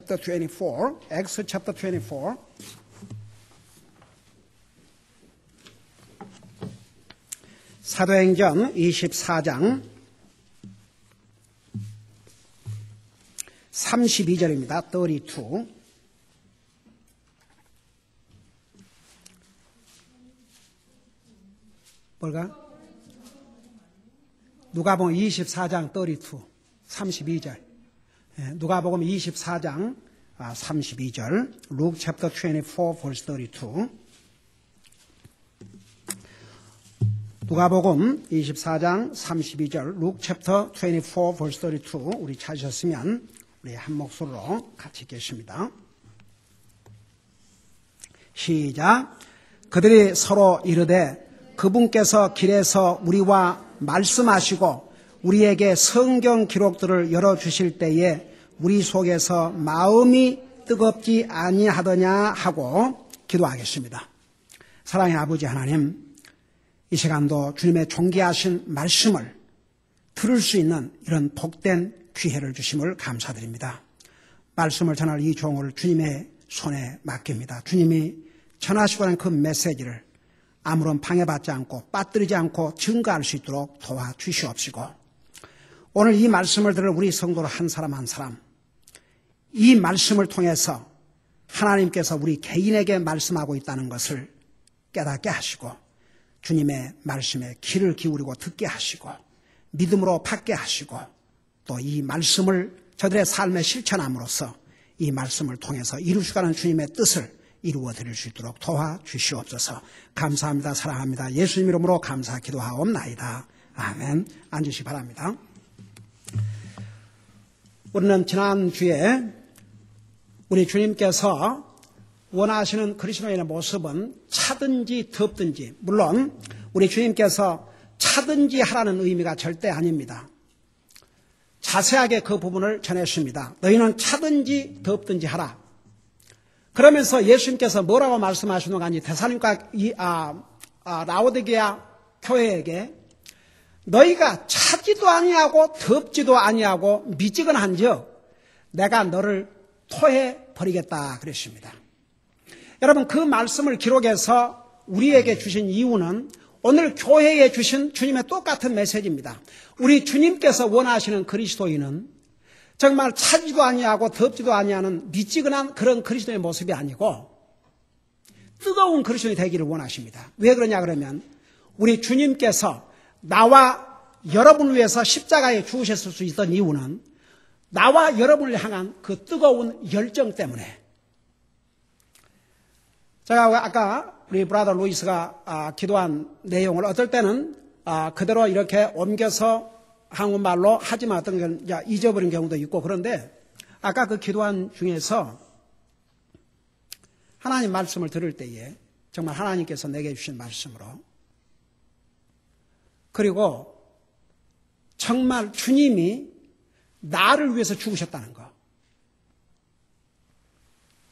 24, Exodus chapter 24. 사도행전 24장 32절입니다. 32. 뭘까? 누가복음 24장 32, 32절. 누가복음 24장 32절. Luke chapter 24 verse 32. 누가복음 24장 32절. Luke chapter 24 verse 32. 우리 찾으셨으면 우리 한 목소리로 같이 읽겠습니다. 시작. 그들이 서로 이르되 그분께서 길에서 우리와 말씀하시고 우리에게 성경 기록들을 열어주실 때에 우리 속에서 마음이 뜨겁지 아니하더냐 하고 기도하겠습니다. 사랑의 아버지 하나님, 이 시간도 주님의 존귀하신 말씀을 들을 수 있는 이런 복된 기회를 주심을 감사드립니다. 말씀을 전할 이 종을 주님의 손에 맡깁니다. 주님이 전하시고 하는 그 메시지를 아무런 방해받지 않고 빠뜨리지 않고 증거할 수 있도록 도와주시옵시고, 오늘 이 말씀을 들을 우리 성도를 한 사람 한 사람, 이 말씀을 통해서 하나님께서 우리 개인에게 말씀하고 있다는 것을 깨닫게 하시고 주님의 말씀에 귀를 기울이고 듣게 하시고 믿음으로 받게 하시고 또 이 말씀을 저들의 삶에 실천함으로써 이 말씀을 통해서 이루시가는 주님의 뜻을 이루어 드릴 수 있도록 도와주시옵소서. 감사합니다. 사랑합니다. 예수님 이름으로 감사 기도하옵나이다. 아멘. 앉으시기 바랍니다. 우리는 지난주에 우리 주님께서 원하시는 그리스도인의 모습은 차든지 덥든지, 물론 우리 주님께서 차든지 하라는 의미가 절대 아닙니다. 자세하게 그 부분을 전했습니다. 너희는 차든지 덥든지 하라. 그러면서 예수님께서 뭐라고 말씀하시는가 하니 데살로니가 라오디게아 교회에게 너희가 차지도 아니하고 덥지도 아니하고 미지근한즉 내가 너를 토해 버리겠다 그랬습니다. 여러분, 그 말씀을 기록해서 우리에게 주신 이유는 오늘 교회에 주신 주님의 똑같은 메시지입니다. 우리 주님께서 원하시는 그리스도인은 정말 차지도 아니하고 덥지도 아니하는 미지근한 그런 그리스도의 모습이 아니고 뜨거운 그리스도인이 되기를 원하십니다. 왜 그러냐 그러면 우리 주님께서 나와 여러분을 위해서 십자가에 죽으셨을 수 있던 이유는 나와 여러분을 향한 그 뜨거운 열정 때문에. 제가 아까 우리 브라더 루이스가 기도한 내용을 어떨 때는 그대로 이렇게 옮겨서 한국말로 하지만 어떤 건 잊어버린 경우도 있고, 그런데 아까 그 기도한 중에서 하나님 말씀을 들을 때에 정말 하나님께서 내게 주신 말씀으로, 그리고 정말 주님이 나를 위해서 죽으셨다는 거,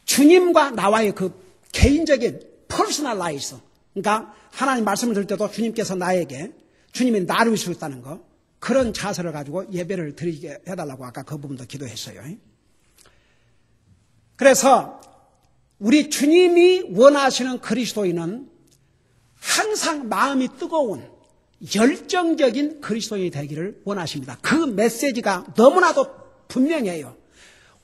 주님과 나와의 그 개인적인 퍼스널 라이프, 그러니까 하나님 말씀을 들을 때도 주님께서 나에게, 주님이 나를 위해서 죽었다는 거, 그런 자세를 가지고 예배를 드리게 해달라고 아까 그 부분도 기도했어요. 그래서 우리 주님이 원하시는 그리스도인은 항상 마음이 뜨거운 열정적인 그리스도인이 되기를 원하십니다. 그 메시지가 너무나도 분명해요.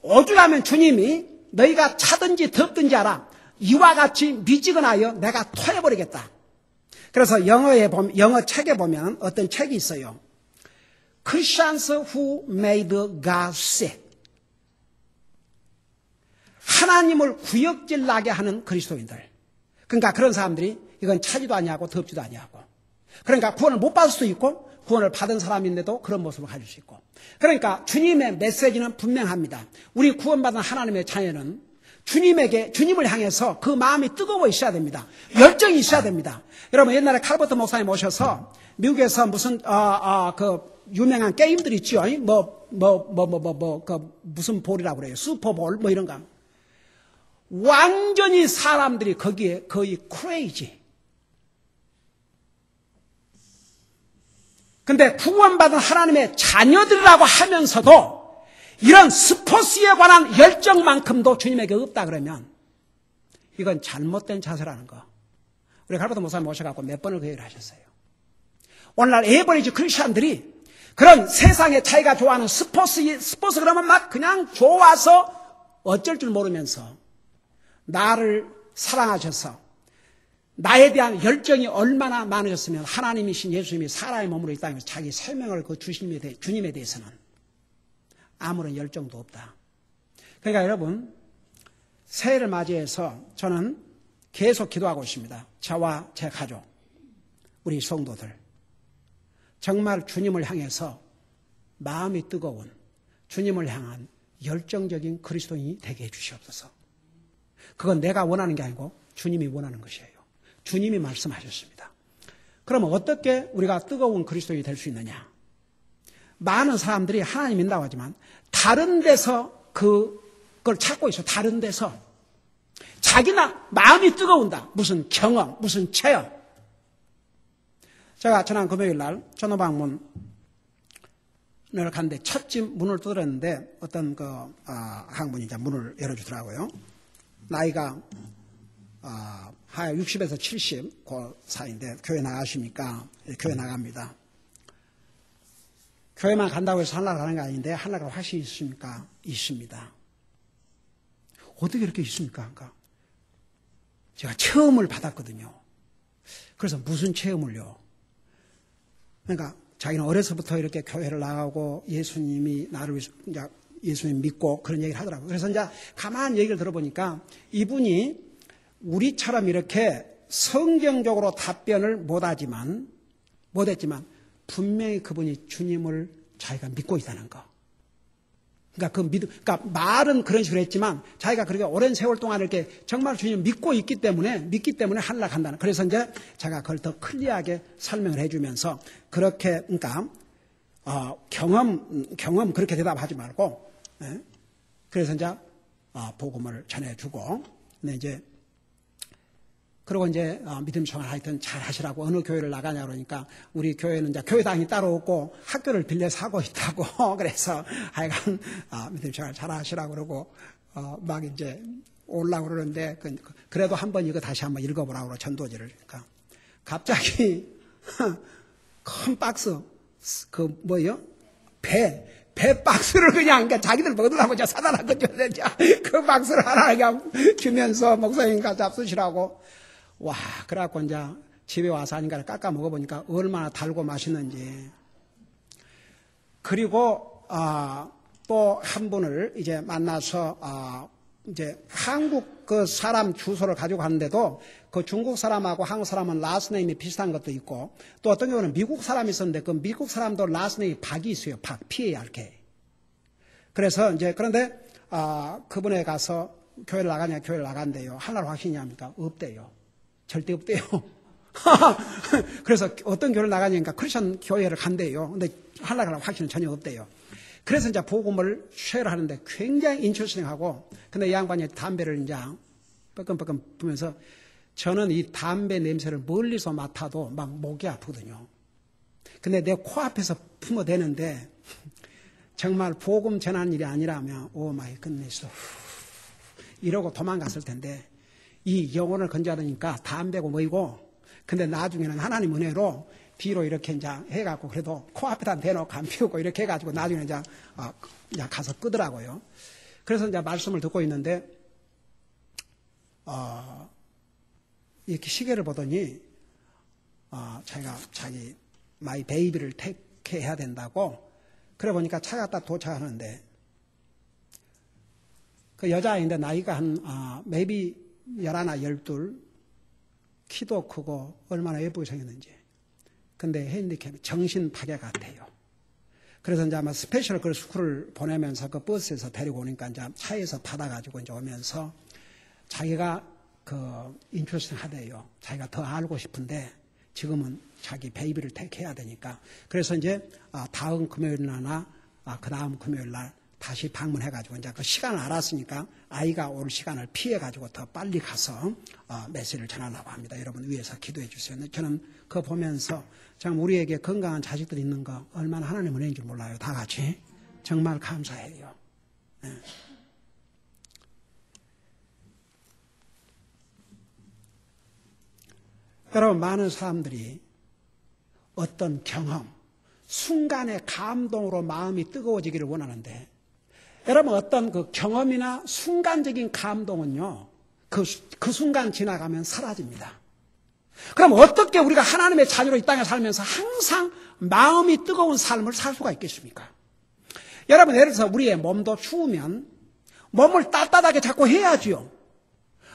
오죽하면 주님이 너희가 차든지 덥든지 하라, 이와 같이 미지근하여 내가 토해버리겠다. 그래서 영어 책에 보면 어떤 책이 있어요. Christians who made God sick. 하나님을 구역질 나게 하는 그리스도인들. 그러니까 그런 사람들이 이건 차지도 아니하고 덥지도 아니하고, 그러니까 구원을 못 받을 수도 있고 구원을 받은 사람인데도 그런 모습을 가질 수 있고. 그러니까 주님의 메시지는 분명합니다. 우리 구원받은 하나님의 자녀는 주님을 향해서 그 마음이 뜨거워 있어야 됩니다. 열정이 있어야 됩니다. 여러분, 옛날에 칼버트 목사님 오셔서 미국에서 무슨 그 유명한 게임들 있죠. 무슨 볼이라고 그래요. 슈퍼볼 뭐 이런 거. 완전히 사람들이 거기에 거의 크레이지. 근데 구원받은 하나님의 자녀들이라고 하면서도 이런 스포츠에 관한 열정만큼도 주님에게 없다 그러면 이건 잘못된 자세라는 거. 우리 갈바도 목사님 모셔갖고 몇 번을 그 얘기를 하셨어요. 오늘날 에버리지 크리스천들이 그런 세상에 자기가 좋아하는 스포츠 그러면 막 그냥 좋아서 어쩔 줄 모르면서 나를 사랑하셔서 나에 대한 열정이 얼마나 많으셨으면 하나님이신 예수님이 사람의 몸으로 이 땅에서 자기 생명을 그 주님에 대해서는 아무런 열정도 없다. 그러니까 여러분, 새해를 맞이해서 저는 계속 기도하고 있습니다. 저와 제 가족, 우리 성도들. 정말 주님을 향해서 마음이 뜨거운 주님을 향한 열정적인 그리스도인이 되게 해주시옵소서. 그건 내가 원하는 게 아니고 주님이 원하는 것이에요. 주님이 말씀하셨습니다. 그러면 어떻게 우리가 뜨거운 그리스도인이 될 수 있느냐? 많은 사람들이 하나님 믿는다고 하지만 다른 데서 그걸 찾고 있어. 다른 데서. 자기나 마음이 뜨거운다. 무슨 경험, 무슨 체험. 제가 지난 금요일 날 전호방문을 갔는데 첫 집 문을 두드렸는데 어떤 한분이 이제 문을 열어주더라고요. 나이가 60에서 70 그 사이인데 교회 나가십니까? 교회 나갑니다. 교회만 간다고 해서 하늘나라 가는 게 아닌데 하늘나라가 확실히 있습니까? 있습니다. 어떻게 이렇게 있습니까? 그러니까 제가 체험을 받았거든요. 그래서 무슨 체험을요? 그러니까 자기는 어려서부터 이렇게 교회를 나가고 예수님이 나를 위해서 이제 예수님 믿고 그런 얘기를 하더라고요. 그래서 이제 가만히 얘기를 들어보니까 이분이 우리처럼 이렇게 성경적으로 답변을 못했지만 분명히 그분이 주님을 자기가 믿고 있다는 거. 그러니까 말은 그런 식으로 했지만 자기가 그렇게 오랜 세월 동안 이렇게 정말 주님을 믿고 있기 때문에 하늘나라 간다는. 그래서 이제 제가 그걸 더 클리어하게 설명을 해주면서 그렇게 그러니까 경험 그렇게 대답하지 말고 그래서 이제 복음을 전해주고 근데 이제 그리고 이제 믿음 생활 하여튼 잘 하시라고 어느 교회를 나가냐 그러니까 우리 교회는 이제 교회당이 따로 없고 학교를 빌려서 하고 있다고 그래서 하여간 믿음 생활 잘 하시라고 그러고 막 이제 오려고 그러는데 그래도 한번 이거 다시 한번 읽어보라고 그러고 전도지를 그러니까 갑자기 큰 박스 배 박스를 그냥 그러니까 자기들 먹으라고 사다 놨거든요. 그 박스를 하나 그냥 주면서 목사님과 잡수시라고. 와, 그래갖고 이제 집에 와서 하니까 깎아 먹어보니까 얼마나 달고 맛있는지. 그리고, 또 한 분을 이제 만나서, 이제 한국 그 사람 주소를 가지고 가는데도 그 중국 사람하고 한국 사람은 라스네임이 비슷한 것도 있고 또 어떤 경우는 미국 사람이 있었는데 그 미국 사람도 라스네임이 박이 있어요. 박, P-A-R-K. 그래서 이제 그런데, 그분에 가서 교회를 나가냐, 교회를 나간대요. 하나로 확신이합니까? 없대요. 절대 없대요. 그래서 어떤 교회를 나가냐니까 크리스천 교회를 간대요. 근데 하나가 확신은 전혀 없대요. 그래서 이제 복음을 쉐어를 하는데 굉장히 인터레스팅하고 근데 이 양반이 담배를 이제 뻐끔뻐끔 부면서 저는 이 담배 냄새를 멀리서 맡아도 막 목이 아프거든요. 근데 내 코앞에서 품어대는데 정말 복음 전하는 일이 아니라면 오 마이 굿네스 이러고 도망갔을 텐데 이 영혼을 건져하니까 담배고 뭐이고 근데 나중에는 하나님 은혜로 뒤로 이렇게 이제 해갖고 그래도 코앞에다 대놓고 안 피우고 이렇게 해가지고 나중에 이제 가서 끄더라고요. 그래서 이제 말씀을 듣고 있는데 이렇게 시계를 보더니 자기가 자기 마이 베이비를 택해야 된다고 그래 보니까 차가 딱 도착하는데 그 여자아이인데 나이가 한 maybe 11, 12 키도 크고 얼마나 예쁘게 생겼는지 근데 핸디캡 정신 파괴 같아요. 그래서 이제 아마 스페셜 그 스쿨을 보내면서 그 버스에서 데리고 오니까 이제 차에서 받아가지고 이제 오면서 자기가 인트레스팅 하대요. 자기가 더 알고 싶은데 지금은 자기 베이비를 택해야 되니까. 그래서 이제 다음 금요일 날나 그 다음 금요일 날 다시 방문해가지고 이제 그 시간을 알았으니까 아이가 올 시간을 피해가지고 더 빨리 가서 메시지를 전하려고 합니다. 여러분 위해서 기도해 주세요. 저는 그거 보면서 참 우리에게 건강한 자식들이 있는 거 얼마나 하나님 은혜인 줄 몰라요. 다 같이 정말 감사해요. 여러분, 많은 사람들이 어떤 경험, 순간의 감동으로 마음이 뜨거워지기를 원하는데, 여러분, 어떤 그 경험이나 순간적인 감동은요, 그 순간 지나가면 사라집니다. 그럼 어떻게 우리가 하나님의 자녀로 이 땅에 살면서 항상 마음이 뜨거운 삶을 살 수가 있겠습니까? 여러분, 예를 들어서 우리의 몸도 추우면 몸을 따뜻하게 자꾸 해야지요.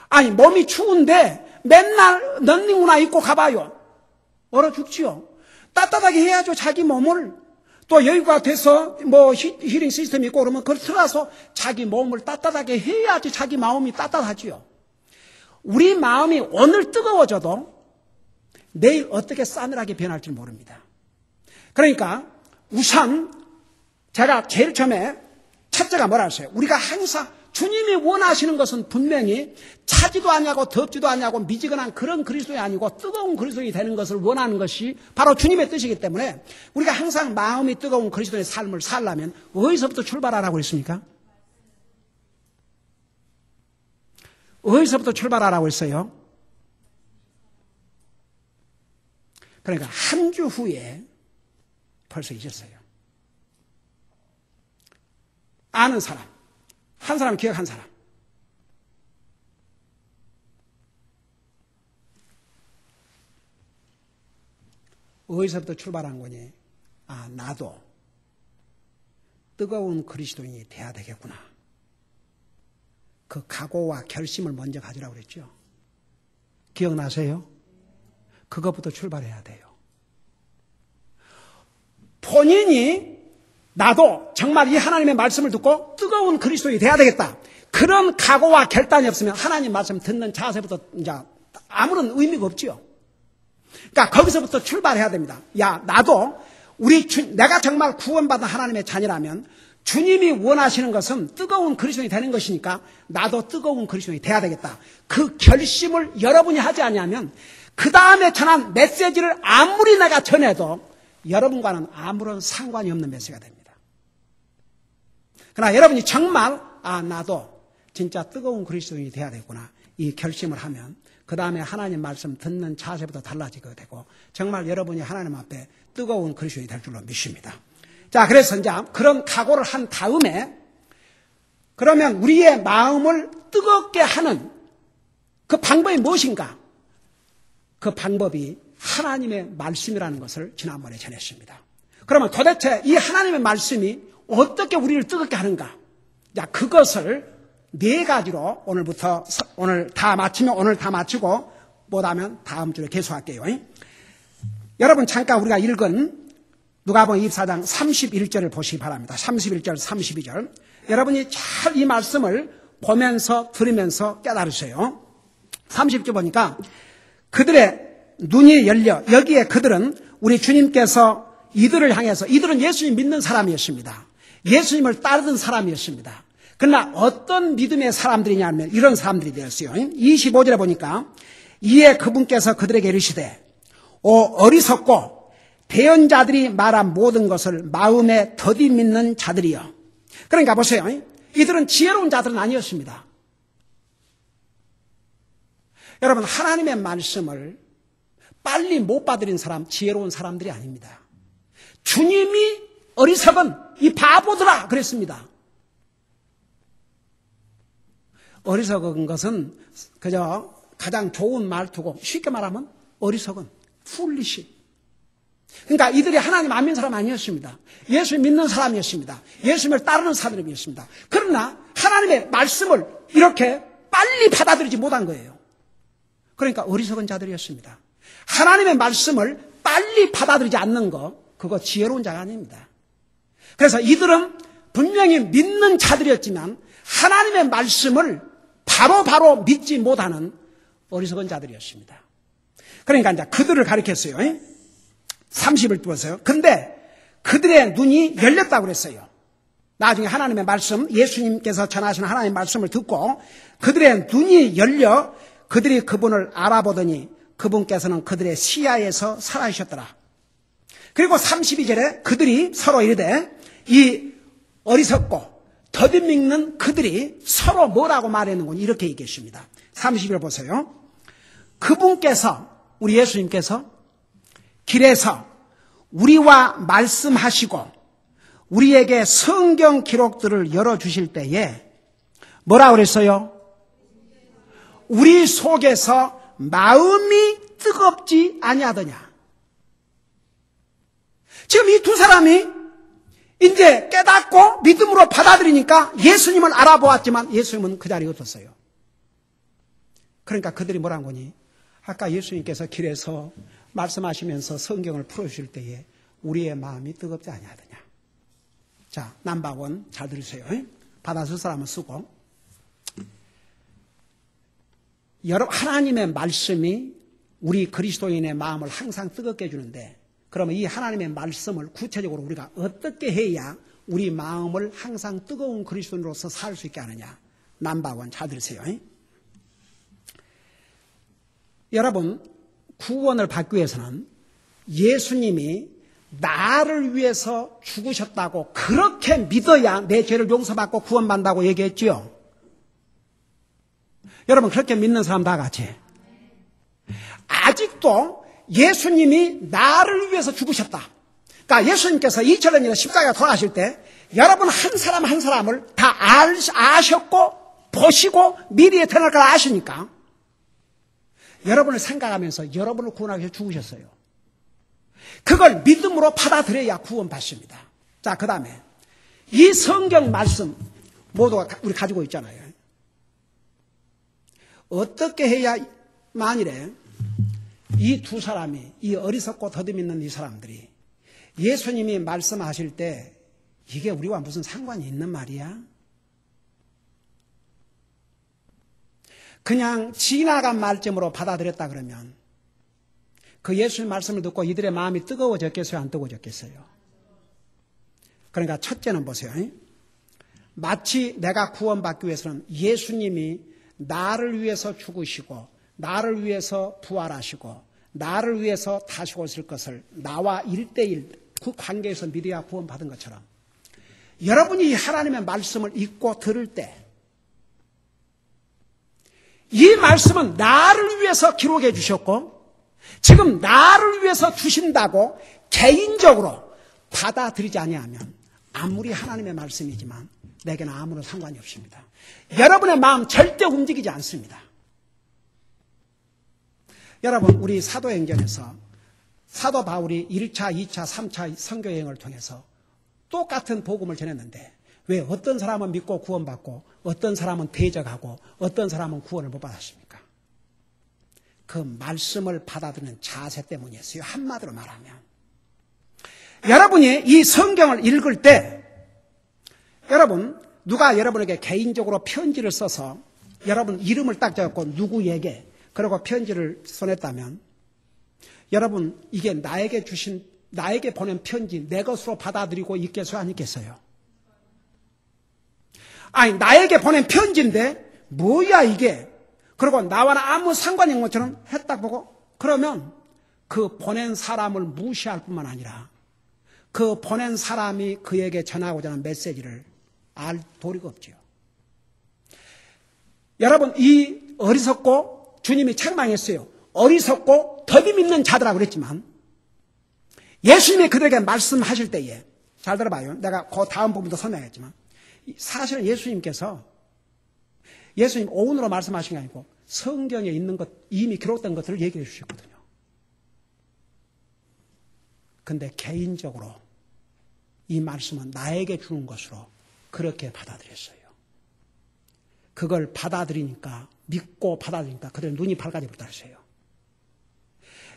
아니, 몸이 추운데 맨날 런닝구나 입고 가봐요. 얼어 죽지요. 따뜻하게 해야죠, 자기 몸을. 또 여유가 돼서 뭐 힐링 시스템이 있고 그러면 그걸 들어가서 자기 몸을 따뜻하게 해야지 자기 마음이 따뜻하지요. 우리 마음이 오늘 뜨거워져도 내일 어떻게 싸늘하게 변할지 모릅니다. 그러니까 우선 제가 제일 처음에 첫째가 뭐라 했어요? 우리가 항상 주님이 원하시는 것은 분명히 차지도 않냐고 덥지도 않냐고 미지근한 그런 그리스도이 아니고 뜨거운 그리스도인이 되는 것을 원하는 것이 바로 주님의 뜻이기 때문에 우리가 항상 마음이 뜨거운 그리스도의 삶을 살려면 어디서부터 출발하라고 했습니까? 어디서부터 출발하라고 했어요? 그러니까 한 주 후에 벌써 잊었어요. 아는 사람, 한 사람 기억한 사람. 어디서부터 출발한 거니? 아, 나도 뜨거운 그리스도인이 돼야 되겠구나. 그 각오와 결심을 먼저 가지라고 그랬죠. 기억나세요? 그것부터 출발해야 돼요. 본인이 나도 정말 이 하나님의 말씀을 듣고 뜨거운 그리스도인이 돼야 되겠다. 그런 각오와 결단이 없으면 하나님 말씀 듣는 자세부터 이제 아무런 의미가 없지요. 그러니까 거기서부터 출발해야 됩니다. 야, 나도 내가 정말 구원받은 하나님의 자녀라면 주님이 원하시는 것은 뜨거운 그리스도인이 되는 것이니까 나도 뜨거운 그리스도인이 돼야 되겠다. 그 결심을 여러분이 하지 않으면 그 다음에 전한 메시지를 아무리 내가 전해도 여러분과는 아무런 상관이 없는 메시지가 됩니다. 그러나 여러분이 정말 나도 진짜 뜨거운 그리스도인이 돼야 되겠구나. 이 결심을 하면 그 다음에 하나님 말씀 듣는 자세부터 달라지게 되고 정말 여러분이 하나님 앞에 뜨거운 그리스도인이 될 줄로 믿습니다. 자, 그래서 이제 그런 각오를 한 다음에 그러면 우리의 마음을 뜨겁게 하는 그 방법이 무엇인가? 그 방법이 하나님의 말씀이라는 것을 지난번에 전했습니다. 그러면 도대체 이 하나님의 말씀이 어떻게 우리를 뜨겁게 하는가? 자, 그것을 네 가지로 오늘 다 마치면 오늘 다 마치고 못하면 다음 주에 계속할게요. 여러분 잠깐 우리가 읽은 누가복음 24장 31절을 보시기 바랍니다. 31절, 32절. 여러분이 잘 이 말씀을 보면서 들으면서 깨달으세요. 30절 보니까 그들의 눈이 열려 여기에 그들은 우리 주님께서 이들을 향해서 이들은 예수님 믿는 사람이었습니다. 예수님을 따르던 사람이었습니다. 그러나 어떤 믿음의 사람들이냐면 이런 사람들이 되었어요. 25절에 보니까 이에 그분께서 그들에게 이르시되 어리석고 대언자들이 말한 모든 것을 마음에 더디 믿는 자들이여. 그러니까 보세요. 이들은 지혜로운 자들은 아니었습니다. 여러분 하나님의 말씀을 빨리 못 받아들인 사람 지혜로운 사람들이 아닙니다. 주님이 어리석은 이 바보들아 그랬습니다. 어리석은 것은 그저 가장 좋은 말투고 쉽게 말하면 어리석은 foolish. 그러니까 이들이 하나님 안 믿는 사람 아니었습니다. 예수 믿는 사람이었습니다. 예수님을 따르는 사람이었습니다. 그러나 하나님의 말씀을 이렇게 빨리 받아들이지 못한 거예요. 그러니까 어리석은 자들이었습니다. 하나님의 말씀을 빨리 받아들이지 않는 거 그거 지혜로운 자가 아닙니다. 그래서 이들은 분명히 믿는 자들이었지만 하나님의 말씀을 바로 믿지 못하는 어리석은 자들이었습니다. 그러니까 이제 그들을 가리켰어요. 30을 보세요. 근데 그들의 눈이 열렸다고 그랬어요. 나중에 하나님의 말씀, 예수님께서 전하시는 하나님의 말씀을 듣고 그들의 눈이 열려 그들이 그분을 알아보더니 그분께서는 그들의 시야에서 사라지셨더라. 그리고 32절에 그들이 서로 이르되 이 어리석고 더듬 읽는 그들이 서로 뭐라고 말했는지 이렇게 얘기했습니다. 30절 보세요. 그분께서, 우리 예수님께서 길에서 우리와 말씀하시고 우리에게 성경 기록들을 열어주실 때에 뭐라고 그랬어요? 우리 속에서 마음이 뜨겁지 아니하더냐. 지금 이 두 사람이 이제 깨닫고 믿음으로 받아들이니까 예수님을 알아보았지만 예수님은 그 자리에 없었어요. 그러니까 그들이 뭐란 거니? 아까 예수님께서 길에서 말씀하시면서 성경을 풀어주실 때에 우리의 마음이 뜨겁지 아니하더냐. 자, 남바원 잘 들으세요. 받아줄 사람은 쓰고. 여러분, 하나님의 말씀이 우리 그리스도인의 마음을 항상 뜨겁게 해주는데, 그러면 이 하나님의 말씀을 구체적으로 우리가 어떻게 해야 우리 마음을 항상 뜨거운 그리스도인으로서 살 수 있게 하느냐. 남바원 잘 들으세요. 여러분, 구원을 받기 위해서는 예수님이 나를 위해서 죽으셨다고 그렇게 믿어야 내 죄를 용서받고 구원받는다고 얘기했지요. 여러분, 그렇게 믿는 사람 다 같이. 아직도 예수님이 나를 위해서 죽으셨다. 그러니까 예수님께서 2000년 전에 십자가에 돌아가실 때 여러분 한 사람 한 사람을 다 아셨고 보시고 미리에 태어날 걸 아시니까 여러분을 생각하면서 여러분을 구원하기 위해서 죽으셨어요. 그걸 믿음으로 받아들여야 구원받습니다. 자, 그 다음에 이 성경 말씀 모두가 우리 가지고 있잖아요. 어떻게 해야 만일에 이 두 사람이, 이 어리석고 더듬 있는 이 사람들이 예수님이 말씀하실 때 이게 우리와 무슨 상관이 있는 말이야? 그냥 지나간 말쯤으로 받아들였다 그러면 그 예수님 말씀을 듣고 이들의 마음이 뜨거워졌겠어요? 안 뜨거워졌겠어요? 그러니까 첫째는 보세요. 마치 내가 구원받기 위해서는 예수님이 나를 위해서 죽으시고 나를 위해서 부활하시고 나를 위해서 다시 오실 것을 나와 1대1 그 관계에서 믿어야 구원받은 것처럼 여러분이 하나님의 말씀을 읽고 들을 때 이 말씀은 나를 위해서 기록해 주셨고 지금 나를 위해서 주신다고 개인적으로 받아들이지 아니하면 아무리 하나님의 말씀이지만 내게는 아무런 상관이 없습니다. 여러분의 마음 절대 움직이지 않습니다. 여러분, 우리 사도행전에서 사도 바울이 1차, 2차, 3차 선교여행을 통해서 똑같은 복음을 전했는데 왜 어떤 사람은 믿고 구원받고 어떤 사람은 대적하고 어떤 사람은 구원을 못 받았습니까? 그 말씀을 받아들이는 자세 때문이었어요. 한마디로 말하면. 여러분이 이 성경을 읽을 때 여러분 누가 여러분에게 개인적으로 편지를 써서 여러분 이름을 딱 적고 누구에게 그리고 편지를 써냈다면 여러분 이게 나에게 보낸 편지 내 것으로 받아들이고 있겠어요? 안 있겠어요? 아니 나에게 보낸 편지인데 뭐야 이게 그리고 나와는 아무 상관이 없는 것처럼 했다 보고 그러면 그 보낸 사람을 무시할 뿐만 아니라 그 보낸 사람이 그에게 전하고자 하는 메시지를 알 도리가 없지요. 여러분 이 어리석고 주님이 책망했어요. 어리석고 더디 믿는 자들라고 그랬지만 예수님이 그들에게 말씀하실 때에 잘 들어봐요. 내가 그 다음 부분도 설명했지만 사실은 예수님께서 예수님 오은으로 말씀하신 게 아니고 성경에 있는 것 이미 기록된 것들을 얘기해 주셨거든요. 근데 개인적으로 이 말씀은 나에게 주는 것으로 그렇게 받아들였어요. 그걸 받아들이니까 믿고 받아들이니까 그들의 눈이 밝아져 버렸어요.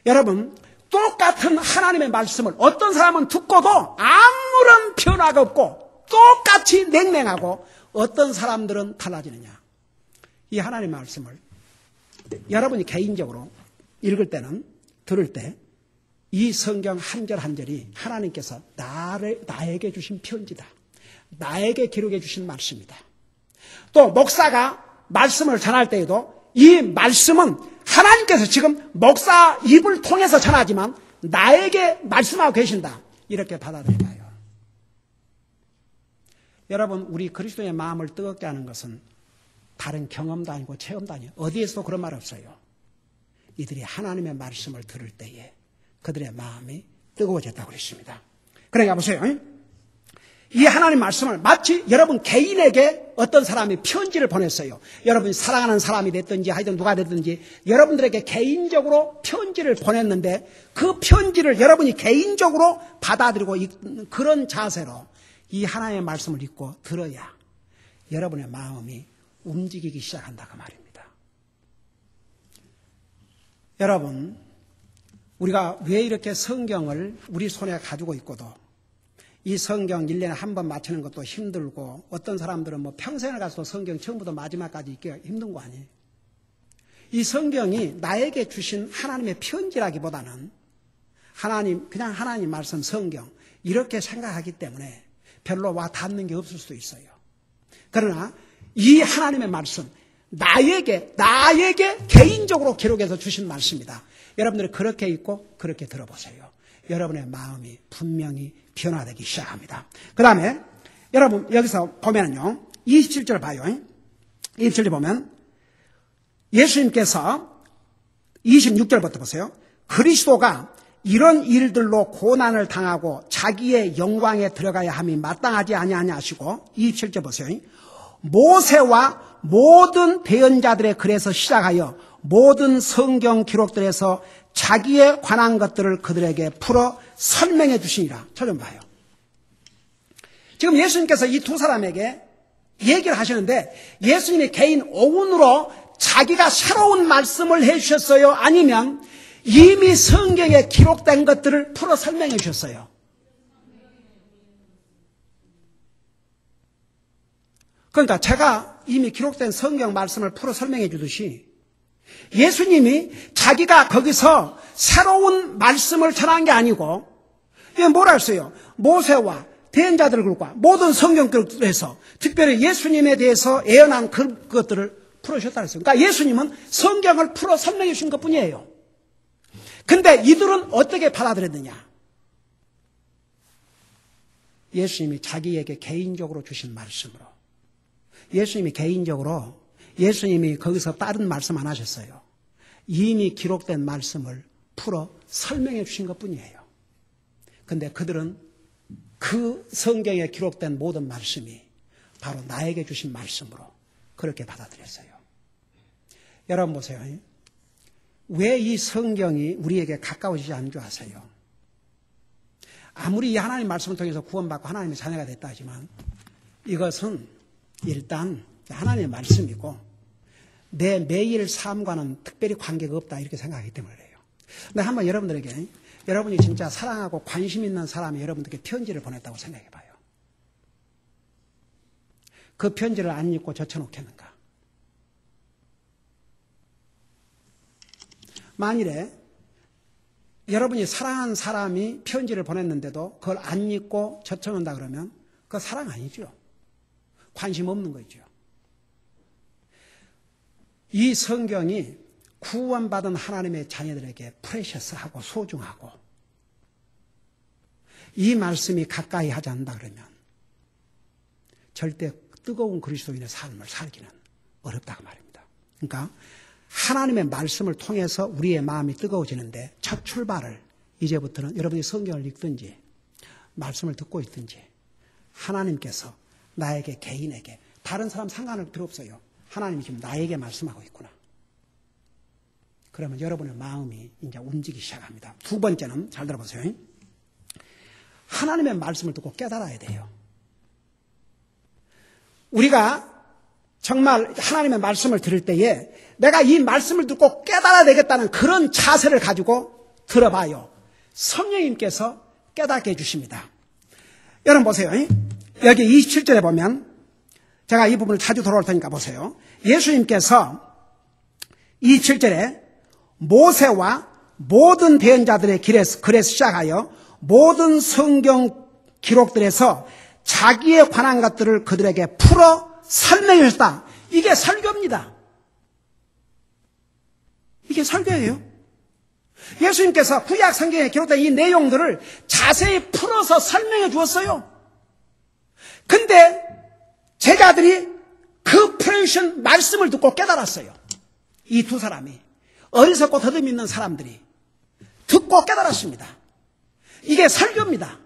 여러분 똑같은 하나님의 말씀을 어떤 사람은 듣고도 아무런 변화가 없고 똑같이 냉랭하고 어떤 사람들은 달라지느냐. 이 하나님의 말씀을 여러분이 개인적으로 읽을 때는 들을 때 이 성경 한 절 한 절이 하나님께서 나에게 주신 편지다. 나에게 기록해 주신 말씀이다. 또 목사가 말씀을 전할 때에도 이 말씀은 하나님께서 지금 목사 입을 통해서 전하지만 나에게 말씀하고 계신다. 이렇게 받아들여봐요. 여러분, 우리 그리스도의 마음을 뜨겁게 하는 것은 다른 경험도 아니고 체험도 아니에요. 어디에서도 그런 말 없어요. 이들이 하나님의 말씀을 들을 때에 그들의 마음이 뜨거워졌다고 그랬습니다. 그러니까 보세요. 이 하나님 말씀을 마치 여러분 개인에게 어떤 사람이 편지를 보냈어요. 여러분이 사랑하는 사람이 됐든지 하여튼 누가 됐든지 여러분들에게 개인적으로 편지를 보냈는데 그 편지를 여러분이 개인적으로 받아들이고 그런 자세로 이 하나님의 말씀을 읽고 들어야 여러분의 마음이 움직이기 시작한다 그 말입니다. 여러분, 우리가 왜 이렇게 성경을 우리 손에 가지고 있고도 이 성경 1년에 한 번 맞추는 것도 힘들고 어떤 사람들은 뭐 평생을 가서도 성경 처음부터 마지막까지 읽기가 힘든 거 아니에요. 이 성경이 나에게 주신 하나님의 편지라기보다는 그냥 하나님 말씀 성경 이렇게 생각하기 때문에 별로 와 닿는 게 없을 수도 있어요. 그러나 이 하나님의 말씀 나에게 개인적으로 기록해서 주신 말씀이다. 여러분들이 그렇게 읽고 그렇게 들어보세요. 여러분의 마음이 분명히 변화되기 시작합니다. 그 다음에 여러분 여기서 보면요. 27절 봐요. 27절 보면 예수님께서 26절부터 보세요. 그리스도가 이런 일들로 고난을 당하고 자기의 영광에 들어가야 함이 마땅하지 아니하냐 하시고 27절 보세요. 모세와 모든 대언자들의 글에서 시작하여 모든 성경 기록들에서 자기에 관한 것들을 그들에게 풀어 설명해 주시니라. 저 좀 봐요. 지금 예수님께서 이 두 사람에게 얘기를 하시는데 예수님이 개인 오운으로 자기가 새로운 말씀을 해 주셨어요? 아니면 이미 성경에 기록된 것들을 풀어 설명해 주셨어요? 그러니까 제가 이미 기록된 성경 말씀을 풀어 설명해 주듯이 예수님이 자기가 거기서 새로운 말씀을 전한 게 아니고 이게 뭐라 했어요? 모세와 대언자들을 그룹과 모든 성경들에서 특별히 예수님에 대해서 예언한 그것들을 풀어주셨다 그랬어요. 그러니까 예수님은 성경을 풀어 설명해 주신 것뿐이에요. 근데 이들은 어떻게 받아들였느냐? 예수님이 자기에게 개인적으로 주신 말씀으로 예수님이 거기서 다른 말씀 안 하셨어요. 이미 기록된 말씀을 풀어 설명해 주신 것뿐이에요. 근데 그들은 그 성경에 기록된 모든 말씀이 바로 나에게 주신 말씀으로 그렇게 받아들였어요. 여러분 보세요. 왜 이 성경이 우리에게 가까워지지 않는 줄 아세요? 아무리 이 하나님 말씀을 통해서 구원받고 하나님의 자녀가 됐다 하지만 이것은 일단 하나님의 말씀이고 내 매일 삶과는 특별히 관계가 없다 이렇게 생각하기 때문에 그래요. 근데 한번 여러분들에게 여러분이 진짜 사랑하고 관심 있는 사람이 여러분들께 편지를 보냈다고 생각해 봐요. 그 편지를 안 읽고 젖혀놓겠는가? 만일에 여러분이 사랑하는 사람이 편지를 보냈는데도 그걸 안 읽고 젖혀놓는다 그러면 그거 사랑 아니죠. 관심 없는 거죠. 이 성경이 구원받은 하나님의 자녀들에게 프레셔스하고 소중하고 이 말씀이 가까이 하지 않는다 그러면 절대 뜨거운 그리스도인의 삶을 살기는 어렵다고 말입니다. 그러니까 하나님의 말씀을 통해서 우리의 마음이 뜨거워지는데 첫 출발을 이제부터는 여러분이 성경을 읽든지 말씀을 듣고 있든지 하나님께서 나에게 개인에게 다른 사람 상관할 필요 없어요. 하나님이 지금 나에게 말씀하고 있구나. 그러면 여러분의 마음이 이제 움직이기 시작합니다. 두 번째는 잘 들어보세요. 하나님의 말씀을 듣고 깨달아야 돼요. 우리가 정말 하나님의 말씀을 들을 때에 내가 이 말씀을 듣고 깨달아야 되겠다는 그런 자세를 가지고 들어봐요. 성령님께서 깨닫게 해주십니다. 여러분 보세요. 여기 27절에 보면 제가 이 부분을 자주 돌아올 테니까 보세요. 예수님께서 27절에 모세와 모든 대언자들의 글에서 시작하여 모든 성경 기록들에서 자기에 관한 것들을 그들에게 풀어 설명해 주셨다. 이게 설교입니다. 이게 설교예요. 예수님께서 구약 성경에 기록된 이 내용들을 자세히 풀어서 설명해 주었어요. 근데 제자들이 그 프레이션 말씀을 듣고 깨달았어요. 이 두 사람이, 어리석고 더듬이 있는 사람들이 듣고 깨달았습니다. 이게 설교입니다.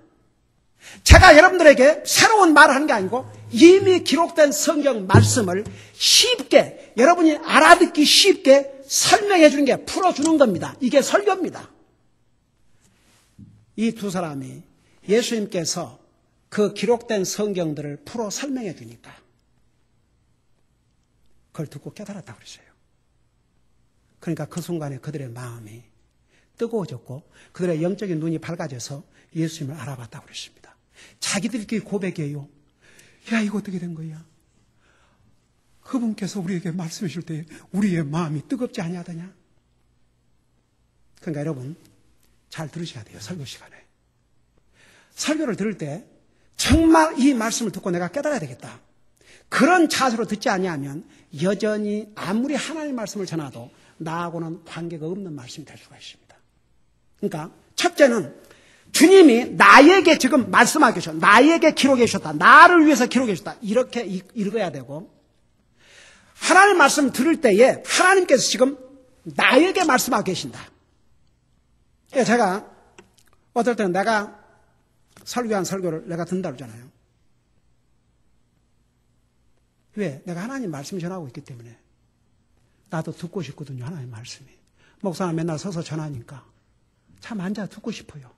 제가 여러분들에게 새로운 말을 하는 게 아니고 이미 기록된 성경 말씀을 쉽게, 여러분이 알아듣기 쉽게 설명해 주는 게, 풀어주는 겁니다. 이게 설교입니다. 이 두 사람이 예수님께서 그 기록된 성경들을 풀어 설명해 주니까 그걸 듣고 깨달았다고 그랬어요. 그러니까 그 순간에 그들의 마음이 뜨거워졌고 그들의 영적인 눈이 밝아져서 예수님을 알아봤다고 그랬습니다. 자기들끼리 고백해요. 야, 이거 어떻게 된 거야? 그분께서 우리에게 말씀해 줄 때 우리의 마음이 뜨겁지 아니하더냐? 그러니까 여러분 잘 들으셔야 돼요. 설교 시간에. 설교를 들을 때 정말 이 말씀을 듣고 내가 깨달아야 되겠다. 그런 자세로 듣지 아니하면 여전히 아무리 하나님의 말씀을 전하도 나하고는 관계가 없는 말씀이 될 수가 있습니다. 그러니까 첫째는 주님이 나에게 지금 말씀하고 계셨다. 나에게 기록해 주셨다. 나를 위해서 기록해 주셨다. 이렇게 읽어야 되고, 하나님 말씀 들을 때에 하나님께서 지금 나에게 말씀하고 계신다. 제가 어떨 때는 내가 설교한 설교를 내가 듣는다 그러잖아요. 왜? 내가 하나님 말씀 전하고 있기 때문에 나도 듣고 싶거든요. 하나님 말씀이. 목사는 맨날 서서 전하니까 참 앉아 듣고 싶어요.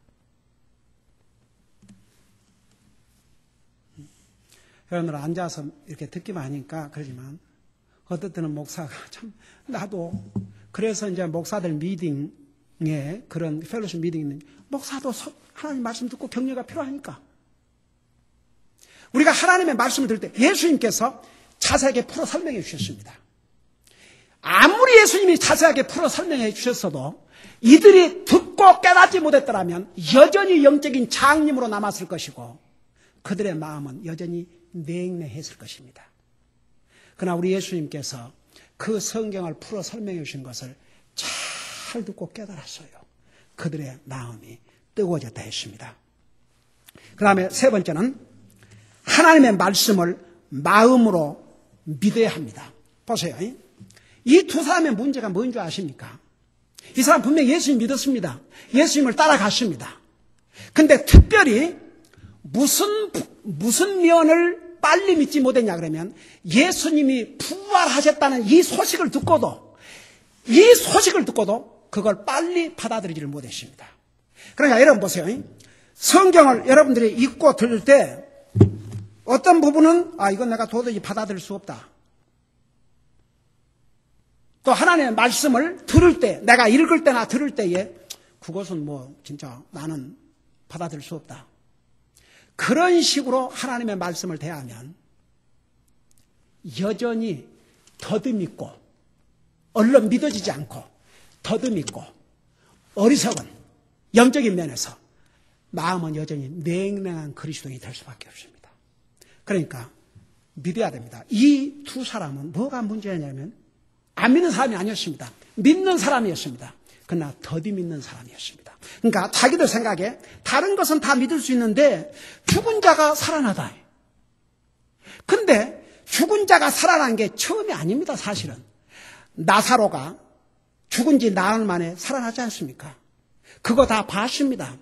여러분들 앉아서 이렇게 듣기만 하니까 그러지만 어떨 때는 목사가 참, 나도, 그래서 이제 목사들 미팅에, 그런 펠로십 미팅에 목사도 하나님 말씀 듣고 격려가 필요하니까. 우리가 하나님의 말씀을 들을 때 예수님께서 자세하게 풀어 설명해 주셨습니다. 아무리 예수님이 자세하게 풀어 설명해 주셨어도 이들이 듣고 깨닫지 못했더라면 여전히 영적인 장님으로 남았을 것이고 그들의 마음은 여전히 냉랭했을 것입니다. 그러나 우리 예수님께서 그 성경을 풀어 설명해 주신 것을 잘 듣고 깨달았어요. 그들의 마음이 뜨거워졌다 했습니다. 그 다음에 세 번째는 하나님의 말씀을 마음으로 믿어야 합니다. 보세요. 이 두 사람의 문제가 뭔 줄 아십니까? 이 사람 분명히 예수님 믿었습니다. 예수님을 따라갔습니다. 근데 특별히 무슨 면을 빨리 믿지 못했냐 그러면 예수님이 부활하셨다는 이 소식을 듣고도 그걸 빨리 받아들이지를 못했습니다. 그러니까 여러분 보세요. 성경을 여러분들이 읽고 들을 때 어떤 부분은 이건 내가 도저히 받아들일 수 없다. 또 하나님의 말씀을 들을 때, 내가 읽을 때나 들을 때에 그것은 진짜 나는 받아들일 수 없다. 그런 식으로 하나님의 말씀을 대하면 여전히 더듬있고 얼른 믿어지지 않고 더듬있고 어리석은 영적인 면에서 마음은 여전히 냉랭한 그리스도인이 될 수밖에 없습니다. 그러니까 믿어야 됩니다. 이 두 사람은 뭐가 문제냐면 안 믿는 사람이 아니었습니다. 믿는 사람이었습니다. 그러나 더디 믿는 사람이었습니다. 그러니까 자기들 생각에 다른 것은 다 믿을 수 있는데 죽은 자가 살아나다. 근데 죽은 자가 살아난 게 처음이 아닙니다. 사실은. 나사로가 죽은 지 나흘 만에 살아나지 않습니까? 그거 다 봤습니다.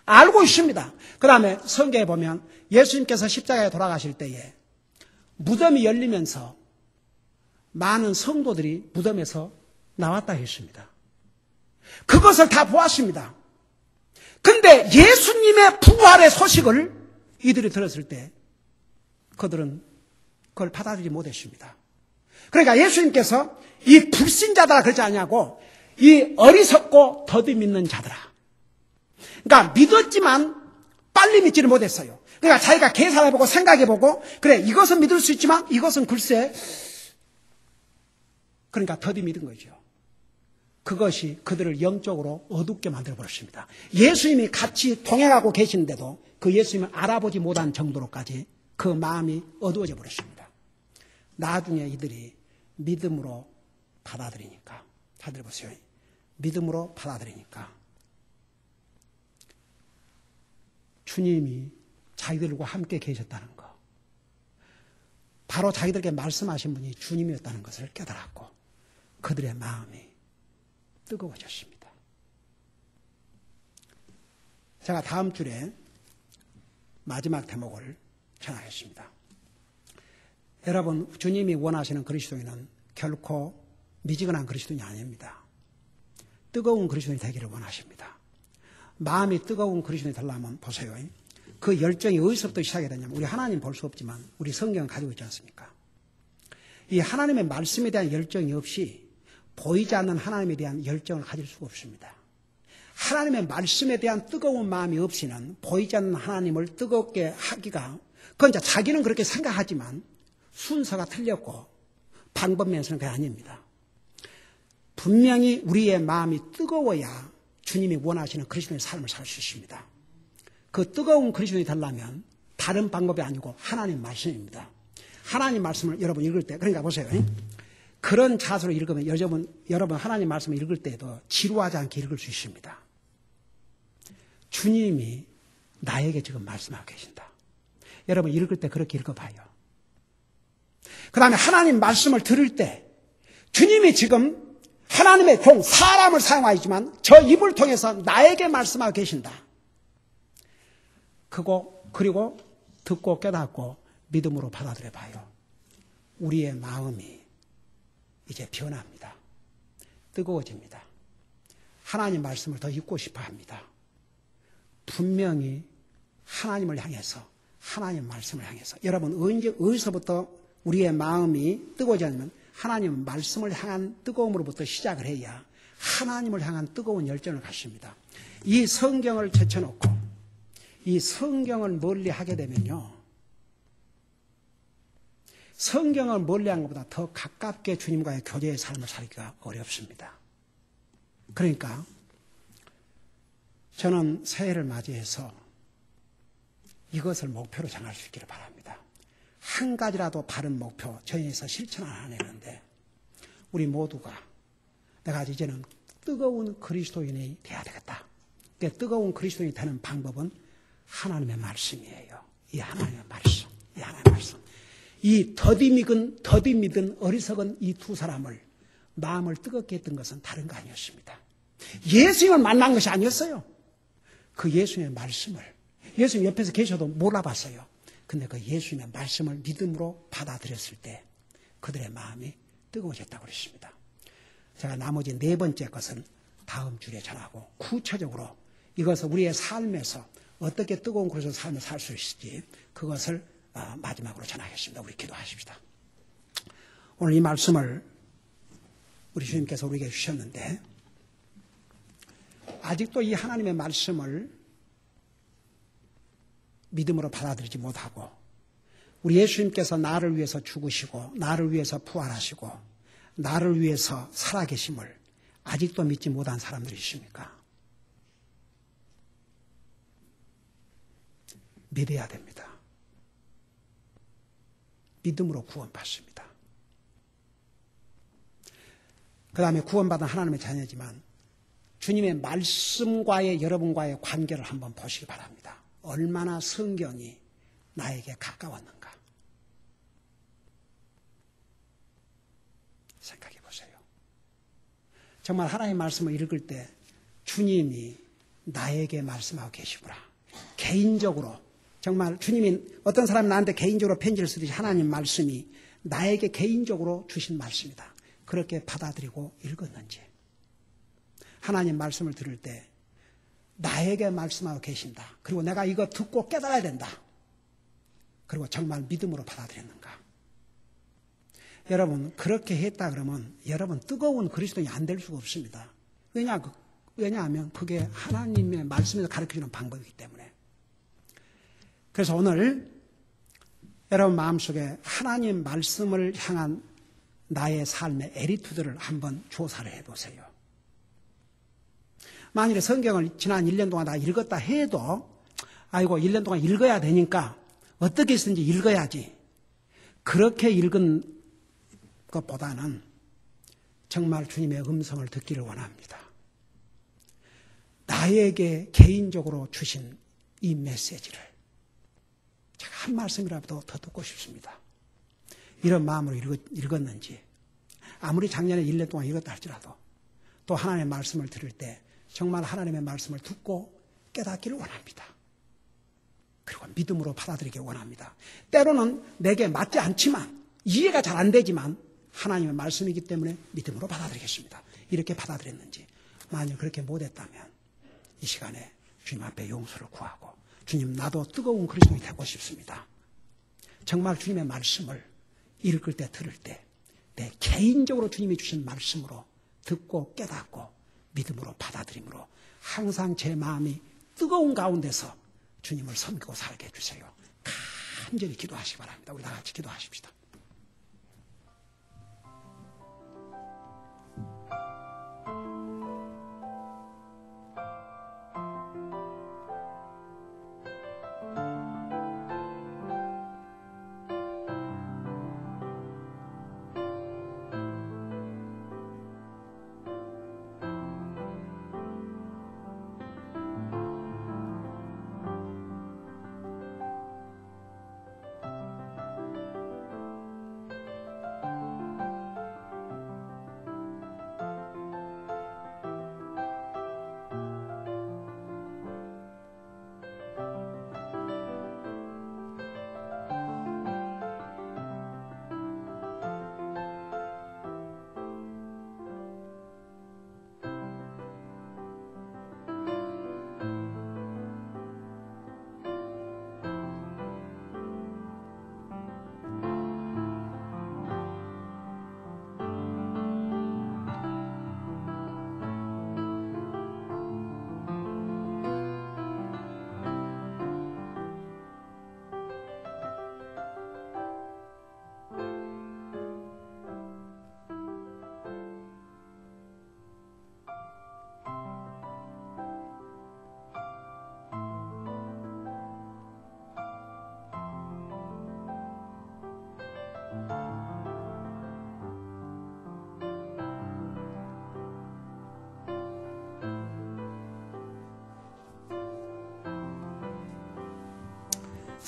알고 있습니다. 그 다음에 성경에 보면 예수님께서 십자가에 돌아가실 때에 무덤이 열리면서 많은 성도들이 무덤에서 나왔다 했습니다. 그것을 다 보았습니다. 근데 예수님의 부활의 소식을 이들이 들었을 때 그들은 그걸 받아들이지 못했습니다. 그러니까 예수님께서 이 불신자들아 그러지 않냐고 이 어리석고 더디 믿는 자들아. 그러니까 믿었지만 빨리 믿지를 못했어요. 그러니까 자기가 계산해보고 생각해보고 그래 이것은 믿을 수 있지만 이것은 글쎄 그러니까 더디 믿은 거죠. 그것이 그들을 영적으로 어둡게 만들어버렸습니다. 예수님이 같이 동행하고 계시는데도 그 예수님을 알아보지 못한 정도로까지 그 마음이 어두워져 버렸습니다. 나중에 이들이 믿음으로 받아들이니까 다들 보세요. 믿음으로 받아들이니까 주님이 자기들과 함께 계셨다는 거 바로 자기들에게 말씀하신 분이 주님이었다는 것을 깨달았고 그들의 마음이 뜨거워졌습니다. 제가 다음 주에 마지막 대목을 전하겠습니다. 여러분, 주님이 원하시는 그리스도인은 결코 미지근한 그리스도인이 아닙니다. 뜨거운 그리스도인이 되기를 원하십니다. 마음이 뜨거운 그리스도인이 되려면 보세요. 그 열정이 어디서부터 시작이 되냐면 우리 하나님 볼 수 없지만 우리 성경은 가지고 있지 않습니까? 이 하나님의 말씀에 대한 열정이 없이 보이지 않는 하나님에 대한 열정을 가질 수가 없습니다. 하나님의 말씀에 대한 뜨거운 마음이 없이는 보이지 않는 하나님을 뜨겁게 하기가 그건 이제 자기는 그렇게 생각하지만 순서가 틀렸고 방법면서는 그게 아닙니다. 분명히 우리의 마음이 뜨거워야 주님이 원하시는 그리스도의 삶을 살 수 있습니다. 그 뜨거운 그리스도인이 되려면 다른 방법이 아니고 하나님 말씀입니다. 하나님 말씀을 여러분 읽을 때 그러니까 보세요. 그런 자세로 읽으면 여러분 하나님 말씀을 읽을 때도 지루하지 않게 읽을 수 있습니다. 주님이 나에게 지금 말씀하고 계신다. 여러분 읽을 때 그렇게 읽어봐요. 그 다음에 하나님 말씀을 들을 때 주님이 지금 하나님의 종, 사람을 사용하지만 저 입을 통해서 나에게 말씀하고 계신다. 그리고 듣고 깨닫고 믿음으로 받아들여 봐요. 우리의 마음이 이제 변합니다. 뜨거워집니다. 하나님 말씀을 더 읽고 싶어 합니다. 분명히 하나님을 향해서, 하나님 말씀을 향해서. 여러분, 어디서부터 우리의 마음이 뜨거워지냐면 하나님 말씀을 향한 뜨거움으로부터 시작을 해야 하나님을 향한 뜨거운 열정을 갖습니다. 이 성경을 제쳐놓고 이 성경을 멀리하게 되면요. 성경을 멀리한 것보다 더 가깝게 주님과의 교제의 삶을 살기가 어렵습니다. 그러니까 저는 새해를 맞이해서 이것을 목표로 정할 수 있기를 바랍니다. 한 가지라도 바른 목표 저희에서 실천 안 해내는데 우리 모두가 내가 이제는 뜨거운 그리스도인이 돼야 되겠다. 뜨거운 그리스도인이 되는 방법은 하나님의 말씀이에요. 이 하나님의 말씀, 이 하나님의 말씀. 이 더디 믿은 어리석은 이 두 사람을 마음을 뜨겁게 했던 것은 다른 거 아니었습니다. 예수님을 만난 것이 아니었어요. 그 예수님의 말씀을 예수님 옆에서 계셔도 몰라봤어요. 근데 그 예수님의 말씀을 믿음으로 받아들였을 때 그들의 마음이 뜨거워졌다고 그랬습니다. 제가 나머지 네 번째 것은 다음 주에 전하고 구체적으로 이것을 우리의 삶에서 어떻게 뜨거운 그리스도의 삶을 살 수 있을지 그것을 마지막으로 전하겠습니다. 우리 기도하십시다. 오늘 이 말씀을 우리 주님께서 우리에게 주셨는데 아직도 이 하나님의 말씀을 믿음으로 받아들이지 못하고 우리 예수님께서 나를 위해서 죽으시고 나를 위해서 부활하시고 나를 위해서 살아계심을 아직도 믿지 못한 사람들이 있습니까? 믿어야 됩니다. 믿음으로 구원받습니다. 그 다음에 구원받은 하나님의 자녀지만 주님의 말씀과의 여러분과의 관계를 한번 보시기 바랍니다. 얼마나 성경이 나에게 가까웠는가 생각해 보세요. 정말 하나님의 말씀을 읽을 때 주님이 나에게 말씀하고 계시구나. 개인적으로 정말 주님이 어떤 사람이 나한테 개인적으로 편지를 쓰듯이 하나님 말씀이 나에게 개인적으로 주신 말씀이다. 그렇게 받아들이고 읽었는지 하나님 말씀을 들을 때 나에게 말씀하고 계신다. 그리고 내가 이거 듣고 깨달아야 된다. 그리고 정말 믿음으로 받아들였는가. 여러분 그렇게 했다 그러면 여러분 뜨거운 그리스도인이 안 될 수가 없습니다. 왜냐하면 그게 하나님의 말씀에서 가르쳐주는 방법이기 때문에. 그래서 오늘 여러분 마음속에 하나님 말씀을 향한 나의 삶의 애리투드를 한번 조사를 해보세요. 만일에 성경을 지난 1년 동안 다 읽었다 해도 아이고 1년 동안 읽어야 되니까 어떻게 했든지 읽어야지. 그렇게 읽은 것보다는 정말 주님의 음성을 듣기를 원합니다. 나에게 개인적으로 주신 이 메시지를 제가 한 말씀이라도 더 듣고 싶습니다. 이런 마음으로 읽었는지, 아무리 작년에 1년 동안 읽었다 할지라도 또 하나님의 말씀을 들을 때 정말 하나님의 말씀을 듣고 깨닫기를 원합니다. 그리고 믿음으로 받아들이기 원합니다. 때로는 내게 맞지 않지만, 이해가 잘 안 되지만 하나님의 말씀이기 때문에 믿음으로 받아들이겠습니다. 이렇게 받아들였는지, 만일 그렇게 못했다면 이 시간에 주님 앞에 용서를 구하고, 주님, 나도 뜨거운 그리스도인이 되고 싶습니다. 정말 주님의 말씀을 읽을 때 들을 때 내 개인적으로 주님이 주신 말씀으로 듣고 깨닫고 믿음으로 받아들임으로 항상 제 마음이 뜨거운 가운데서 주님을 섬기고 살게 해주세요. 간절히 기도하시기 바랍니다. 우리 다 같이 기도하십시다.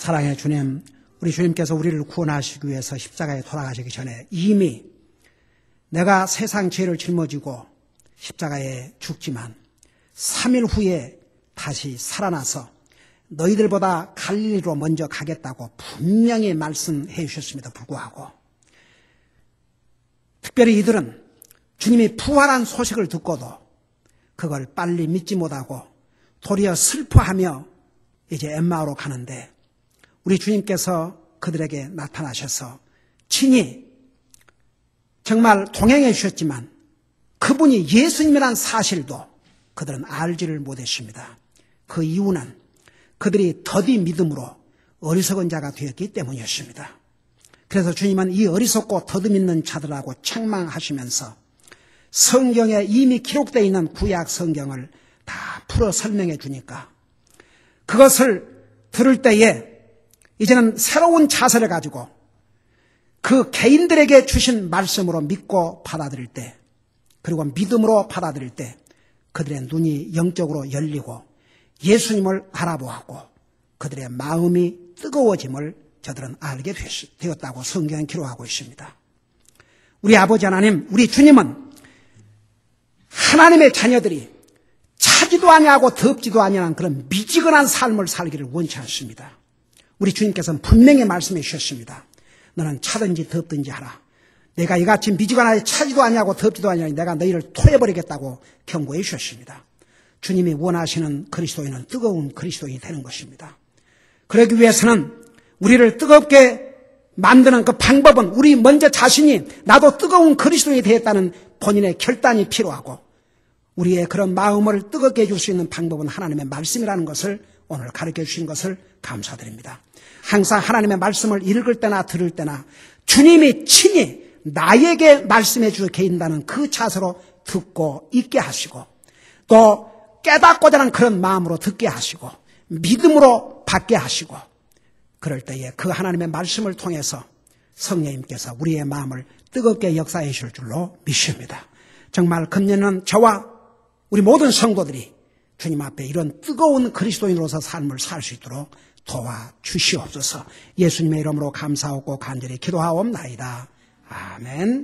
사랑의 주님, 우리 주님께서 우리를 구원하시기 위해서 십자가에 돌아가시기 전에 이미 내가 세상 죄를 짊어지고 십자가에 죽지만 3일 후에 다시 살아나서 너희들보다 갈릴리로 먼저 가겠다고 분명히 말씀해 주셨음에도 불구하고 특별히 이들은 주님이 부활한 소식을 듣고도 그걸 빨리 믿지 못하고 도리어 슬퍼하며 이제 엠마오로 가는데 우리 주님께서 그들에게 나타나셔서 친히 정말 동행해 주셨지만 그분이 예수님이란 사실도 그들은 알지를 못했습니다. 그 이유는 그들이 더디 믿음으로 어리석은 자가 되었기 때문이었습니다. 그래서 주님은 이 어리석고 더듬있는 자들하고 책망하시면서 성경에 이미 기록되어 있는 구약 성경을 다 풀어 설명해 주니까 그것을 들을 때에 이제는 새로운 자세를 가지고 그 개인들에게 주신 말씀으로 믿고 받아들일 때, 그리고 믿음으로 받아들일 때 그들의 눈이 영적으로 열리고 예수님을 알아보고 그들의 마음이 뜨거워짐을 저들은 알게 되었다고 성경은 기록하고 있습니다. 우리 아버지 하나님, 우리 주님은 하나님의 자녀들이 차지도 아니하고 덥지도 아니하는 그런 미지근한 삶을 살기를 원치 않습니다. 우리 주님께서는 분명히 말씀해 주셨습니다. 너는 차든지 덥든지 하라. 내가 이같이 미지근하게 차지도 아니하고 덥지도 아니하니 내가 너희를 토해버리겠다고 경고해 주셨습니다. 주님이 원하시는 그리스도인은 뜨거운 그리스도인이 되는 것입니다. 그러기 위해서는 우리를 뜨겁게 만드는 그 방법은 우리 먼저 자신이 나도 뜨거운 그리스도인이 되었다는 본인의 결단이 필요하고 우리의 그런 마음을 뜨겁게 해줄 수 있는 방법은 하나님의 말씀이라는 것을 오늘 가르쳐 주신 것을 감사드립니다. 항상 하나님의 말씀을 읽을 때나 들을 때나 주님이 친히 나에게 말씀해 주어 계신다는 그 자세로 듣고 있게 하시고 또 깨닫고자 하는 그런 마음으로 듣게 하시고 믿음으로 받게 하시고 그럴 때에 그 하나님의 말씀을 통해서 성령님께서 우리의 마음을 뜨겁게 역사해 주실 줄로 믿습니다. 정말 금년은 저와 우리 모든 성도들이 주님 앞에 이런 뜨거운 그리스도인으로서 삶을 살 수 있도록 도와주시옵소서. 예수님의 이름으로 감사하고 간절히 기도하옵나이다. 아멘.